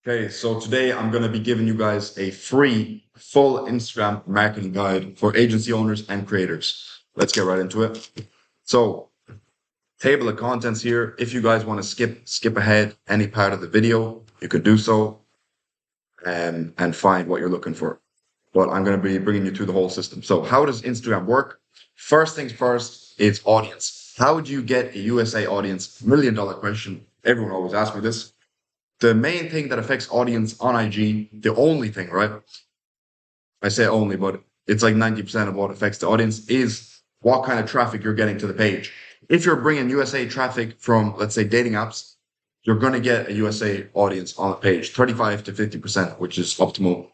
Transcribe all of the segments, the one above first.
Okay, so today I'm going to be giving you guys a free full Instagram marketing guide for agency owners and creators. Let's get right into it. So, table of contents here. If you guys want to skip ahead any part of the video, you could do so and find what you're looking for. But I'm going to be bringing you through the whole system. So, how does Instagram work? First things first, it's audience. How do you get a USA audience? $1 million question. Everyone always asks me this. The main thing that affects audience on IG, the only thing, right? I say only, but it's like 90% of what affects the audience is what kind of traffic you're getting to the page. If you're bringing USA traffic from, let's say, dating apps, you're going to get a USA audience on the page, 35 to 50%, which is optimal.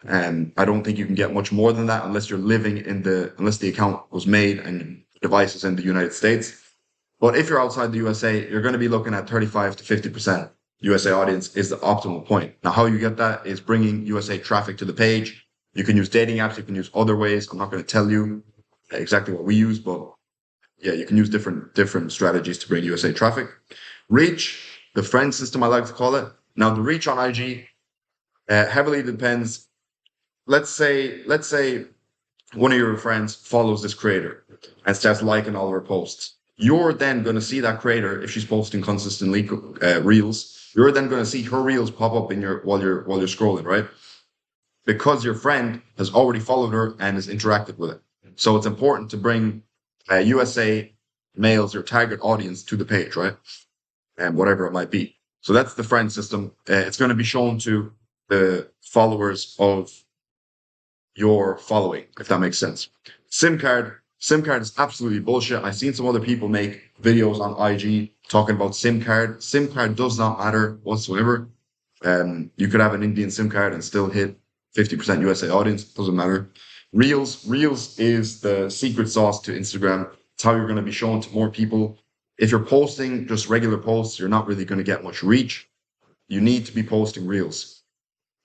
And I don't think you can get much more than that unless you're living unless the account was made and device is in the United States. But if you're outside the USA, you're going to be looking at 35 to 50%. USA audience is the optimal point. Now, how you get that is bringing USA traffic to the page. You can use dating apps. You can use other ways. I'm not going to tell you exactly what we use, but yeah, you can use different strategies to bring USA traffic. Reach, the friend system, I like to call it. Now, the reach on IG heavily depends. Let's say one of your friends follows this creator and starts liking all of her posts. You're then going to see that creator if she's posting consistently reels. You're then going to see her reels pop up in while you're scrolling, right? Because your friend has already followed her and has interacted with it. So it's important to bring USA males, your target audience, to the page, right? And whatever it might be. So that's the friend system. It's going to be shown to the followers of your following, if that makes sense. SIM card is absolutely bullshit. I've seen some other people make videos on IG talking about SIM card. SIM card does not matter whatsoever. You could have an Indian SIM card and still hit 50% USA audience. Doesn't matter. Reels is the secret sauce to Instagram. It's how you're going to be shown to more people. If you're posting just regular posts, you're not really going to get much reach. You need to be posting reels.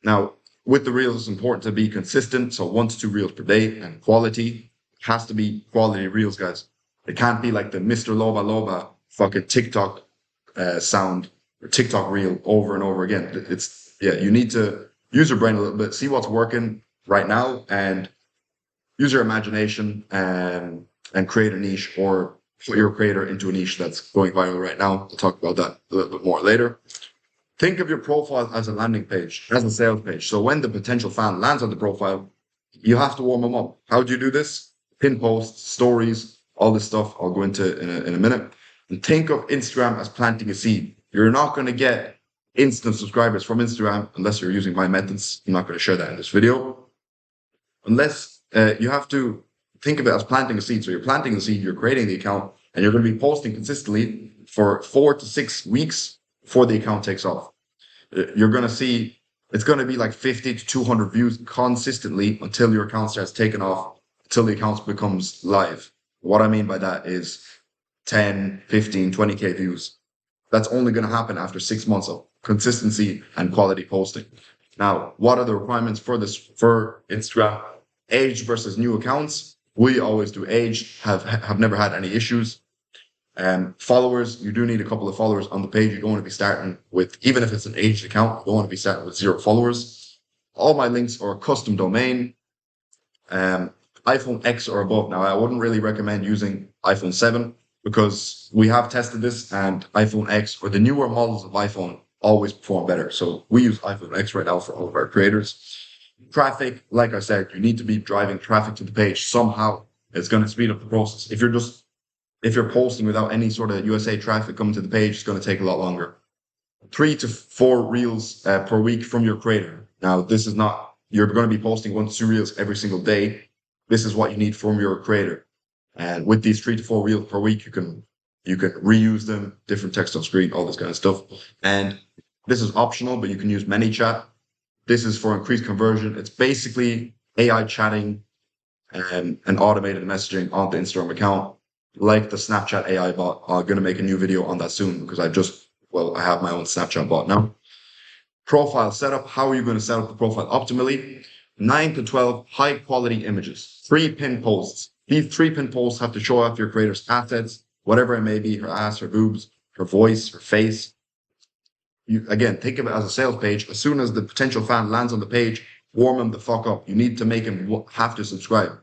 Now, with the reels, it's important to be consistent. So 1 to 2 reels per day, and quality. Has to be quality reels, guys. It can't be like the Mr. Loba Loba fucking TikTok sound or TikTok reel over and over again. You need to use your brain a little bit, see what's working right now, and use your imagination and create a niche, or put your creator into a niche that's going viral right now. We'll talk about that a little bit more later. Think of your profile as a landing page, as a sales page. So when the potential fan lands on the profile, you have to warm them up. How do you do this? Pin posts, stories, all this stuff I'll go into in a minute. And think of Instagram as planting a seed. You're not going to get instant subscribers from Instagram unless you're using my methods. I'm not going to share that in this video. Unless you have to think of it as planting a seed. So you're planting the seed, you're creating the account, and you're going to be posting consistently for 4 to 6 weeks before the account takes off. You're going to see it's going to be like 50 to 200 views consistently until your account starts taking off, until the account becomes live. What I mean by that is 10, 15, 20K views. That's only going to happen after 6 months of consistency and quality posting. Now, what are the requirements for Instagram? Age versus new accounts. We always do age, have never had any issues. Followers, you do need a couple of followers on the page. You don't want to be starting with, even if it's an aged account, you don't want to be starting with 0 followers. All my links are a custom domain. iPhone X or above. Now, I wouldn't really recommend using iPhone 7 because we have tested this, and iPhone X or the newer models of iPhone always perform better. So we use iPhone X right now for all of our creators. Traffic, like I said, you need to be driving traffic to the page somehow. It's going to speed up the process. If you're posting without any sort of USA traffic coming to the page, it's going to take a lot longer. 3 to 4 reels per week from your creator. Now, this is not, you're going to be posting 1 to 2 reels every single day. This is what you need from your creator. And with these 3 to 4 reels per week, you can reuse them, different text on screen, all this kind of stuff. And this is optional, but you can use ManyChat. This is for increased conversion. It's basically AI chatting and automated messaging on the Instagram account, like the Snapchat AI bot. I'm going to make a new video on that soon because I have my own Snapchat bot now. Profile setup. How are you going to set up the profile optimally? 9 to 12 high quality images, 3 pin posts. These 3 pin posts have to show off your creator's assets, whatever it may be, her ass, her boobs, her voice, her face. you again think of it as a sales page. As soon as the potential fan lands on the page, warm him the fuck up. You need to make him have to subscribe.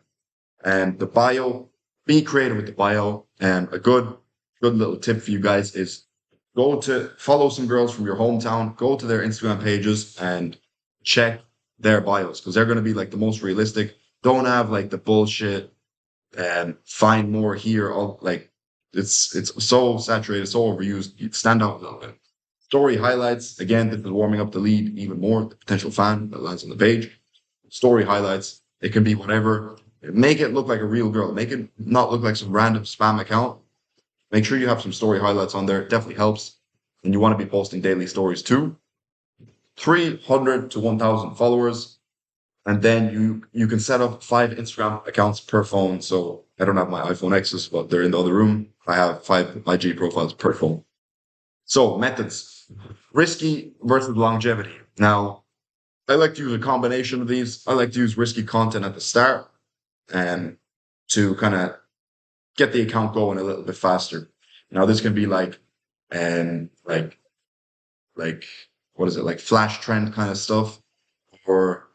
And the bio, be creative with the bio. And a good little tip for you guys is go to follow some girls from your hometown, go to their Instagram pages and check their bios because they're going to be like the most realistic. Don't have like the bullshit and find more here. All like it's so saturated, so overused. You stand out a little bit. Story highlights again. This is warming up the lead even more. The potential fan that lands on the page. Story highlights. It can be whatever. Make it look like a real girl. Make it not look like some random spam account. Make sure you have some story highlights on there. It definitely helps. And you want to be posting daily stories too. 300 to 1,000 followers. And then you can set up 5 Instagram accounts per phone. So I don't have my iPhone X's, but they're in the other room. I have 5 IG profiles per phone. So methods, risky versus longevity. Now, I like to use a combination of these. I like to use risky content at the start and to kind of get the account going a little bit faster. Now, this can be like what is it, like flash trend kind of stuff, or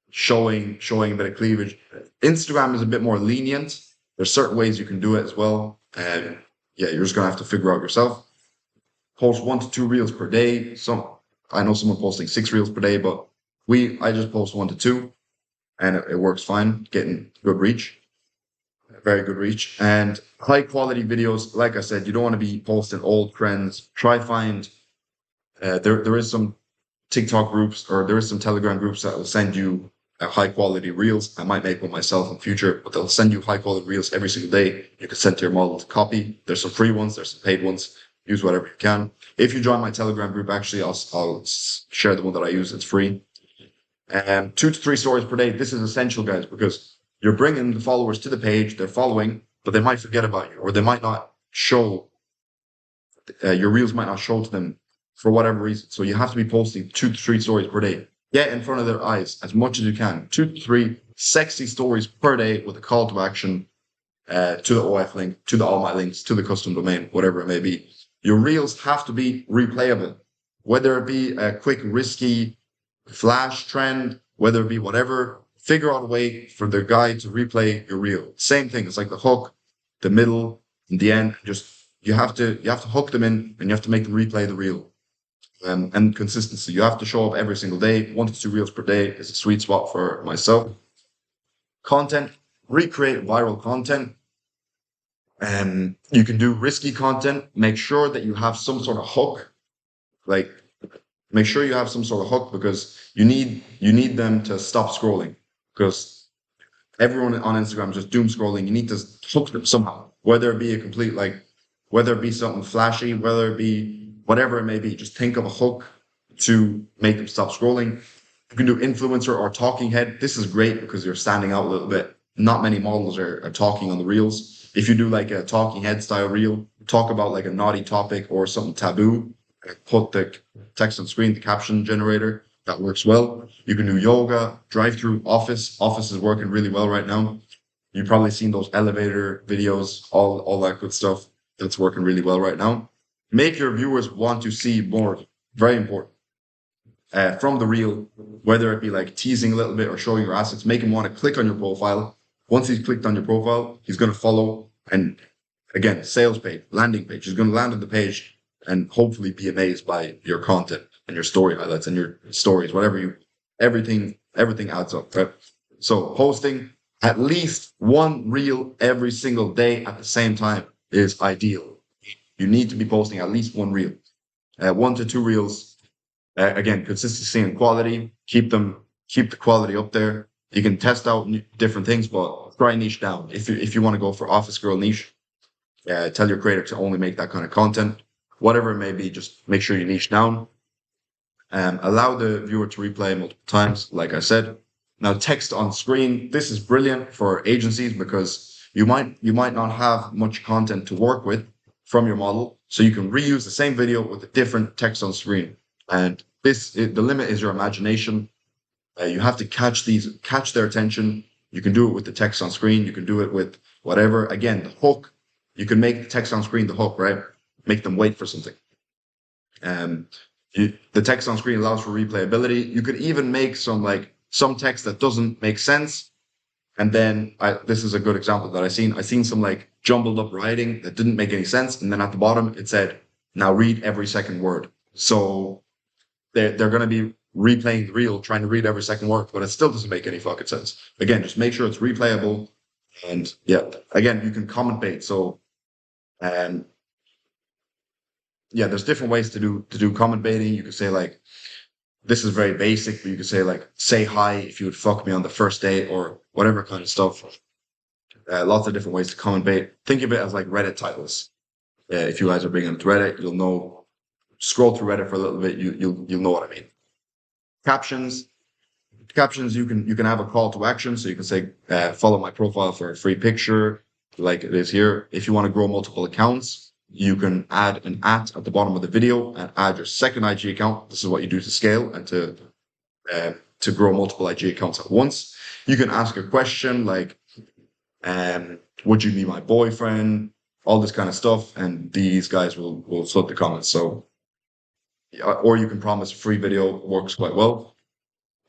showing a bit of cleavage. Instagram is a bit more lenient. There's certain ways you can do it as well. And yeah, you're just gonna have to figure out yourself. Post 1 to 2 reels per day. I know someone posting 6 reels per day, but I just post 1 to 2 and it works fine, getting good reach. Very good reach. And high quality videos, like I said, you don't want to be posting old trends. Try find there is some TikTok groups or there is some Telegram groups that will send you high quality reels. I might make one myself in future, but they'll send you high quality reels every single day. You can send to your model to copy. There's some free ones, there's some paid ones. Use whatever you can. If you join my Telegram group, actually, I'll share the one that I use. It's free. 2 to 3 stories per day. This is essential, guys, because you're bringing the followers to the page. They're following, but they might forget about you, or they might not show. Your reels might not show to them for whatever reason. So you have to be posting 2 to 3 stories per day. Get in front of their eyes as much as you can. 2 to 3 sexy stories per day with a call to action to the OF link, to the all my links, to the custom domain, whatever it may be. Your reels have to be replayable, whether it be a quick, risky flash trend, whether it be whatever. Figure out a way for the guy to replay your reel. Same thing. It's like the hook, the middle, and the end. Just you have to hook them in, and you have to make them replay the reel. And consistency. You have to show up every single day. 1 to 2 reels per day is a sweet spot for myself. Content, recreate viral content. You can do risky content. Make sure that you have some sort of hook. Like, make sure you have some sort of hook because you need them to stop scrolling. Because everyone on Instagram is just doom scrolling. You need to hook them somehow. Whether it be whether it be something flashy, whether it be whatever it may be. Just think of a hook to make them stop scrolling. You can do influencer or talking head. This is great because you're standing out a little bit. Not many models are talking on the reels. If you do like a talking head style reel, talk about like a naughty topic or something taboo, put the text on screen, the caption generator, that works well. You can do yoga, drive-through office. Office is working really well right now. You've probably seen those elevator videos, all that good stuff. That's working really well right now. Make your viewers want to see more. Very important. From the reel, whether it be like teasing a little bit or showing your assets, make him want to click on your profile. Once he's clicked on your profile, he's going to follow. And again, sales page, landing page. He's going to land on the page and hopefully be amazed by your content and your story highlights and your stories, everything adds up, right? So posting at least 1 reel every single day at the same time is ideal. You need to be posting at least 1 reel, 1 to 2 reels. Again, consistency and quality. Keep the quality up there. You can test out different things, but try niche down. If you want to go for office girl niche, tell your creator to only make that kind of content. Whatever it may be, just make sure you niche down. Allow the viewer to replay multiple times, like I said. Now, text on screen. This is brilliant for agencies because you might not have much content to work with from your model, so you can reuse the same video with a different text on screen. And the limit is your imagination. You have to catch their attention. You can do it with the text on screen. You can do it with whatever. Again, the hook. You can make the text on screen the hook, right? Make them wait for something. The text on screen allows for replayability. You could even make some text that doesn't make sense. And then this is a good example that I seen some like jumbled up writing that didn't make any sense. And then at the bottom it said, now read every second word. So they're going to be replaying the reel, trying to read every second word, but it still doesn't make any fucking sense. Again, just make sure it's replayable. And yeah, again, you can comment bait. So, yeah, there's different ways to do comment baiting. You could say like, this is very basic, but you could say like, say hi if you would fuck me on the first date or whatever kind of stuff. Lots of different ways to comment bait. Think of it as like Reddit titles. If you guys are big into Reddit, you'll know. Scroll through Reddit for a little bit. You'll know what I mean. Captions. Captions. You can have a call to action. So you can say, follow my profile for a free picture, like it is here. If you want to grow multiple accounts, you can add an @ at the bottom of the video and add your second IG account. This is what you do to scale and to grow multiple IG accounts at once. You can ask a question like, would you be my boyfriend? All this kind of stuff, and these guys will flood the comments. So, or you can promise a free video. Works quite well.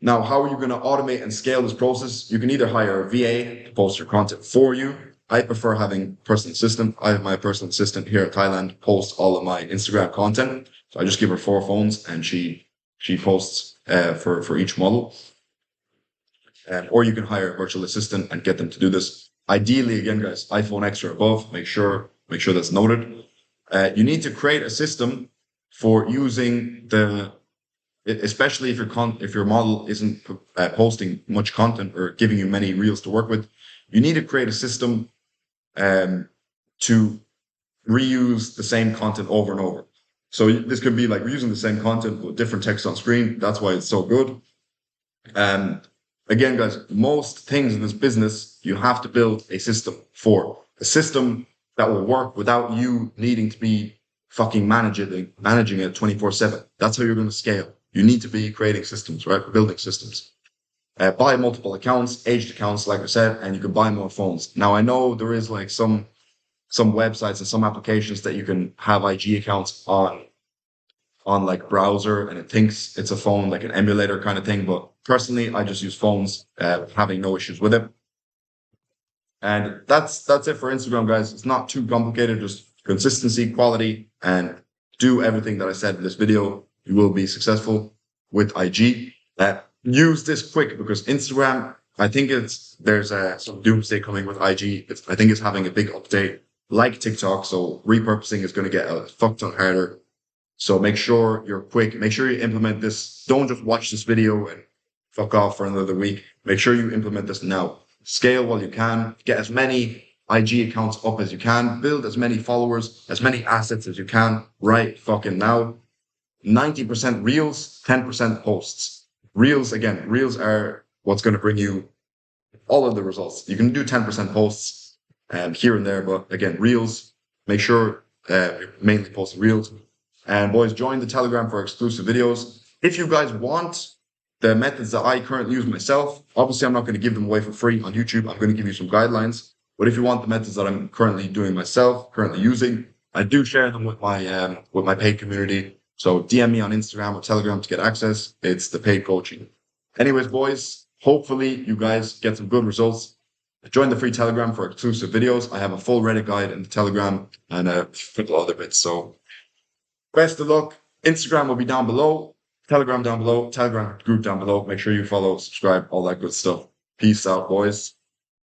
Now, how are you going to automate and scale this process? You can either hire a VA to post your content for you. I prefer having a personal assistant. I have my personal assistant here in Thailand post all of my Instagram content. So I just give her 4 phones and she posts for each model. Or you can hire a virtual assistant and get them to do this. Ideally, again, guys, iPhone X or above. Make sure that's noted. You need to create a system for using especially if your model isn't posting much content or giving you many reels to work with. You need to create a system to reuse the same content over and over. So this could be like reusing the same content with different text on screen. That's why it's so good. Again, guys, most things in this business, you have to build a system for. A system that will work without you needing to be fucking managing it 24/7. That's how you're going to scale. You need to be creating systems, right? Building systems. Buy multiple accounts, aged accounts, like I said, and you can buy more phones. Now, I know there is like some websites and some applications that you can have IG accounts on like browser, and it thinks it's a phone, like an emulator kind of thing. But personally, I just use phones, having no issues with it. And that's it for Instagram, guys. It's not too complicated. Just consistency, quality, and do everything that I said in this video. You will be successful with IG. Use this quick because Instagram, I think there's some doomsday coming with IG. I think it's having a big update like TikTok. So repurposing is going to get a fuck ton harder. So make sure you're quick. Make sure you implement this. Don't just watch this video and fuck off for another week. Make sure you implement this now. Scale while you can. Get as many IG accounts up as you can. Build as many followers, as many assets as you can right fucking now. 90% reels, 10% posts. Reels are what's going to bring you all of the results. You can do 10% posts here and there, but again, reels, make sure you're mainly posting reels. And boys, join the Telegram for exclusive videos. If you guys want the methods that I currently use myself, obviously I'm not going to give them away for free on YouTube. I'm going to give you some guidelines. But if you want the methods that I'm currently doing myself, currently using, I do share them with my paid community. So DM me on Instagram or Telegram to get access. It's the paid coaching. Anyways, boys, hopefully you guys get some good results. Join the free Telegram for exclusive videos. I have a full Reddit guide in the Telegram and a couple other bits. So best of luck. Instagram will be down below. Telegram down below. Telegram group down below. Make sure you follow, subscribe, all that good stuff. Peace out, boys.